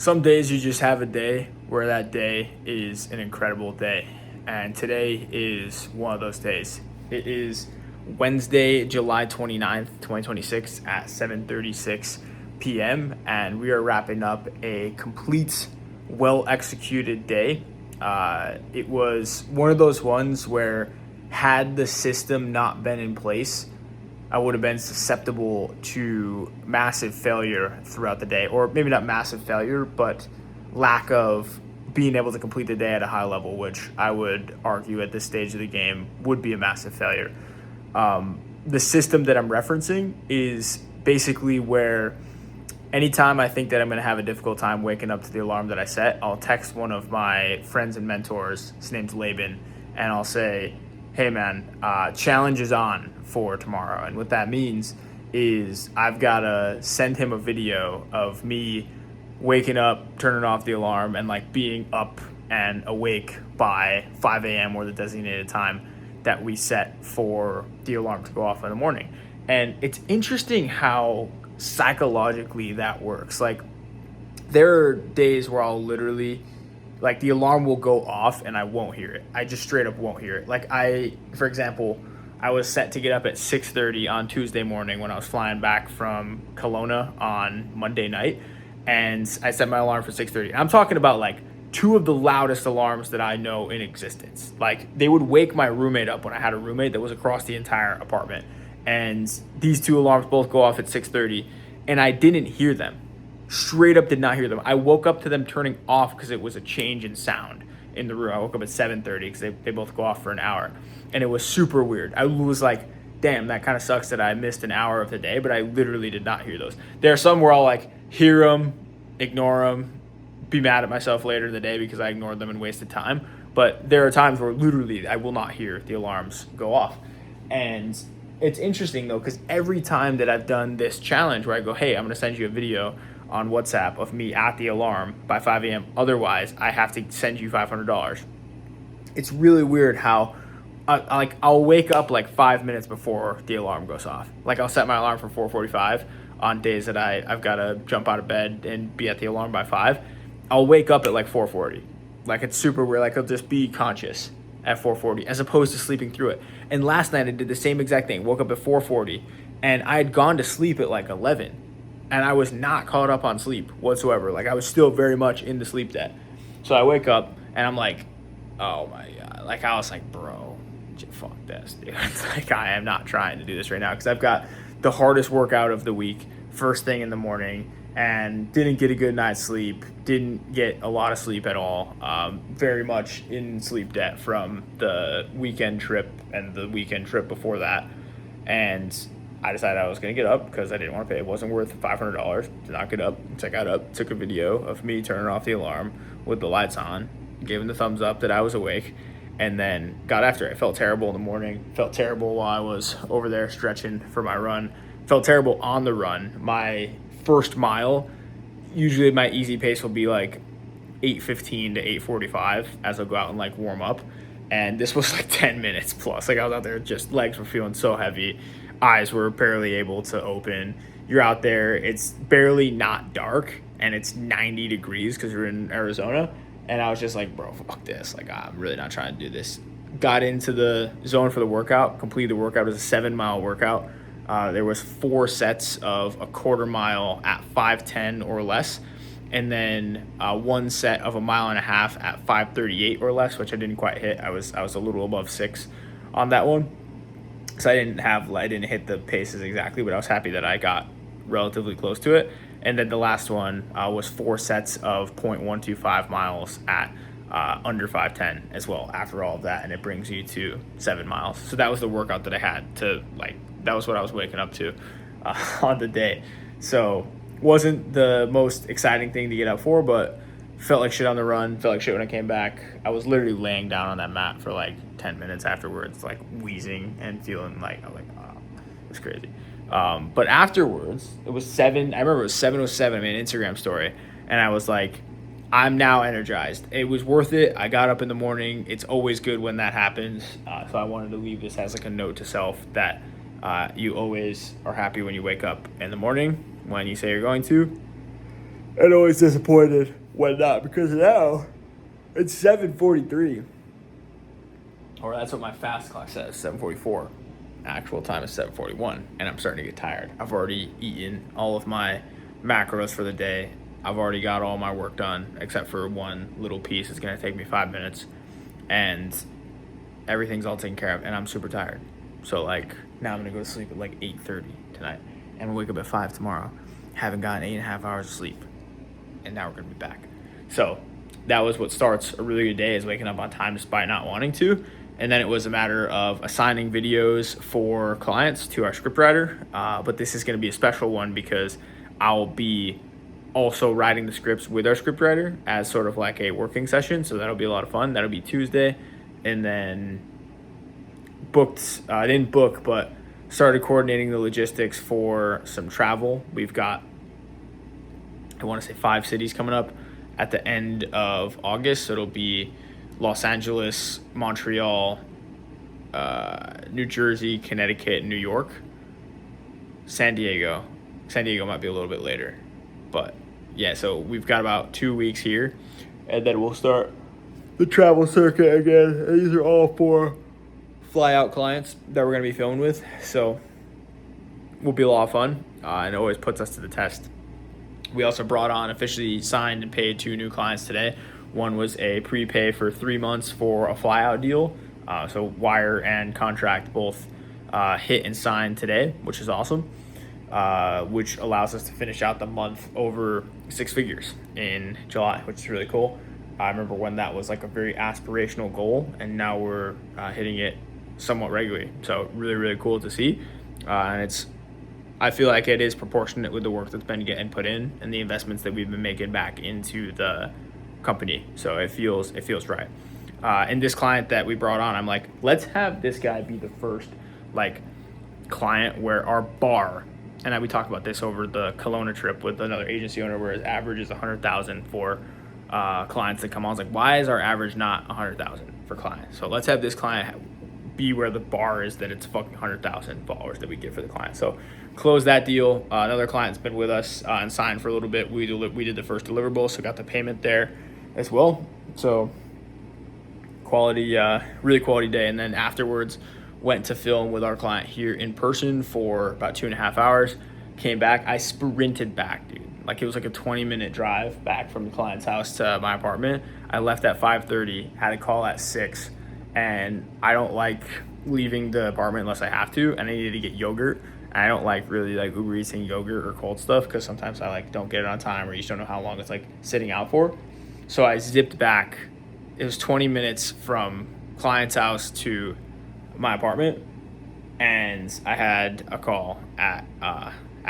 Some days you just have a day where that day is an incredible day. And today is one of those days. It is Wednesday, July 29th, 2026 at 7:36 p.m. And we are wrapping up a complete, well executed day. It was one of those ones where had the system not been in place, I would have been susceptible to massive failure throughout the day, or maybe not massive failure, but lack of being able to complete the day at a high level, which I would argue at this stage of the game would be a massive failure. The system that I'm referencing is basically where anytime I think that I'm going to have a difficult time waking up to the alarm that I set, I'll text one of my friends and mentors, his name's Laban, and I'll say, hey man, challenge is on for tomorrow. And what that means is I've got to send him a video of me waking up, turning off the alarm, and like being up and awake by 5 a.m. or the designated time that we set for the alarm to go off in the morning. And it's interesting how psychologically that works. Like, there are days where I'll literally, like, the alarm will go off and I won't hear it. I just straight up won't hear it. Like, for example, I was set to get up at 6:30 on Tuesday morning when I was flying back from Kelowna on Monday night, and I set my alarm for 6:30. And I'm talking about like two of the loudest alarms that I know in existence. Like, they would wake my roommate up when I had a roommate that was across the entire apartment. And these two alarms both go off at 6:30, and I didn't hear them. Straight up did not hear them. I woke up to them turning off because it was a change in sound in the room. I woke up at 7:30 because they both go off for an hour. And it was super weird. I was like, damn, that kind of sucks that I missed an hour of the day, but I literally did not hear those. There are some where I'll like hear them, ignore them, be mad at myself later in the day because I ignored them and wasted time. But there are times where literally I will not hear the alarms go off. And it's interesting though, because every time that I've done this challenge where I go, hey, I'm going to send you a video on WhatsApp of me at the alarm by 5 a.m. Otherwise, I have to send you $500. It's really weird how I'll wake up like 5 minutes before the alarm goes off. Like, I'll set my alarm for 4:45 on days that I've got to jump out of bed and be at the alarm by 5. I'll wake up at like 4:40. Like, it's super weird. Like, I'll just be conscious at 4:40 as opposed to sleeping through it. And last night I did the same exact thing. Woke up at 4:40 and I had gone to sleep at like 11. And I was not caught up on sleep whatsoever. Like, I was still very much in the sleep debt. So I wake up and I'm like, oh my God. Like, I was like, bro, fuck this, dude. It's like, I am not trying to do this right now because I've got the hardest workout of the week first thing in the morning and didn't get a good night's sleep. Didn't get a lot of sleep at all. Very much in sleep debt from the weekend trip and the weekend trip before that. And I decided I was going to get up because I didn't want to pay. It wasn't worth $500 to not get up. So I got up, took a video of me turning off the alarm with the lights on, gave him the thumbs up that I was awake, and then got after it. I felt terrible in the morning. Felt terrible while I was over there stretching for my run. Felt terrible on the run. My first mile, usually my easy pace will be like 8:15 to 8:45 as I'll go out and like warm up. And this was like 10 minutes plus. Like, I was out there, just legs were feeling so heavy. Eyes were barely able to open. You're out there, it's barely not dark, and it's 90 degrees because we're in Arizona. And I was just like, bro, fuck this. Like, I'm really not trying to do this. Got into the zone for the workout, completed the workout. It was a 7-mile workout. There was 4 sets of a quarter mile at 5:10 or less, and then 1 set of a mile and a half at 5:38 or less, which I didn't quite hit. I was a little above 6 on that one. So I didn't hit the paces exactly, but I was happy that I got relatively close to it. And then the last one was 4 sets of 0.125 miles at under 5:10 as well after all of that, and it brings you to 7 miles. So that was the workout that I had to, like, that was what I was waking up to on the day. So wasn't the most exciting thing to get up for, but felt like shit on the run, felt like shit when I came back. I was literally laying down on that mat for like 10 minutes afterwards, like wheezing and feeling like, I was like, oh, it was crazy. But afterwards, it was 7, I remember it was 7:07, I made an Instagram story, and I was like, I'm now energized. It was worth it. I got up in the morning. It's always good when that happens. So I wanted to leave this as like a note to self that you always are happy when you wake up in the morning, when you say you're going to. and always disappointed when not, because now it's 7:43. Or that's what my fast clock says, 7:44. Actual time is 7:41, and I'm starting to get tired. I've already eaten all of my macros for the day. I've already got all my work done, except for one little piece. It's gonna take me 5 minutes, and everything's all taken care of, and I'm super tired. So like now I'm gonna go to sleep at like 8:30 tonight, and we'll wake up at 5 tomorrow. Haven't gotten 8.5 hours of sleep, and now we're gonna be back. So that was what starts a really good day, is waking up on time despite not wanting to. And then it was a matter of assigning videos for clients to our scriptwriter. But this is going to be a special one because I'll be also writing the scripts with our scriptwriter as sort of like a working session. So that'll be a lot of fun. That'll be Tuesday. And then I didn't book, but started coordinating the logistics for some travel. We've got, I want to say 5 cities coming up at the end of August. So it'll be Los Angeles, Montreal, New Jersey, Connecticut, New York, San Diego. San Diego might be a little bit later. But yeah, so we've got about 2 weeks here, and then we'll start the travel circuit again. And these are all for fly out clients that we're going to be filming with. So will be a lot of fun, and it always puts us to the test. We also brought on, officially signed and paid 2 new clients today. One was a prepay for 3 months for a flyout deal. So wire and contract both hit and signed today, which is awesome, which allows us to finish out the month over 6 figures in July, which is really cool. I remember when that was like a very aspirational goal, and now we're hitting it somewhat regularly. So really, really cool to see. And I feel like it is proportionate with the work that's been getting put in and the investments that we've been making back into the company. So it feels right. And this client that we brought on, I'm like, let's have this guy be the first like client where our bar, and we talked about this over the Kelowna trip with another agency owner, where his average is 100,000 for clients that come on. I was like, why is our average not 100,000 for clients? So let's have this client be where the bar is, that it's fucking 100,000 followers that we get for the client. So close that deal. Another client's been with us and signed for a little bit. We did the first deliverable, so got the payment there as well. So quality, really quality day. And then afterwards went to film with our client here in person for about 2.5 hours. Came back. I sprinted back, dude. Like it was like a 20-minute drive back from the client's house to my apartment. I left at 5:30, had a call at 6, and I don't like leaving the apartment unless I have to, and I needed to get yogurt. I don't like really like Uber Eating yogurt or cold stuff, because sometimes I like don't get it on time, or you just don't know how long it's like sitting out for. So I zipped back. It was 20 minutes from client's house to my apartment, and I had a call at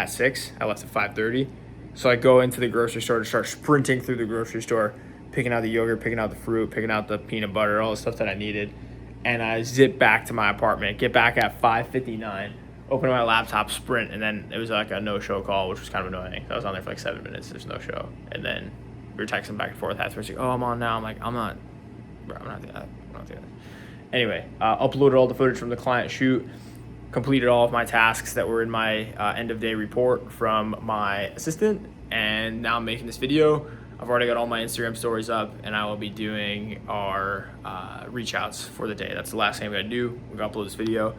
6. I left at 5:30. So I go into the grocery store to start sprinting through the grocery store, picking out the yogurt, picking out the fruit, picking out the peanut butter, all the stuff that I needed. And I zip back to my apartment, get back at 5:59, open my laptop, sprint, and then it was like a no-show call, which was kind of annoying. I was on there for like 7 minutes, there's no show. And then we were texting back and forth. Afterwards, like, oh, I'm on now. I'm like, I'm not doing that. Anyway, uploaded all the footage from the client shoot, completed all of my tasks that were in my end of day report from my assistant, and now I'm making this video. I've already got all my Instagram stories up, and I will be doing our reach outs for the day. That's the last thing I'm gonna do. We're gonna upload this video,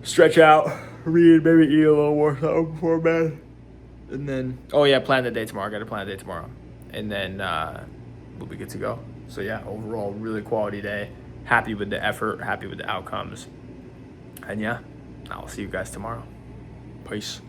stretch out, read, maybe eat a little more something before bed, and then, oh yeah, plan the day tomorrow. I gotta plan the day tomorrow, and then we'll be good to go. So yeah, overall, really quality day. Happy with the effort, happy with the outcomes. And yeah, I'll see you guys tomorrow. Peace.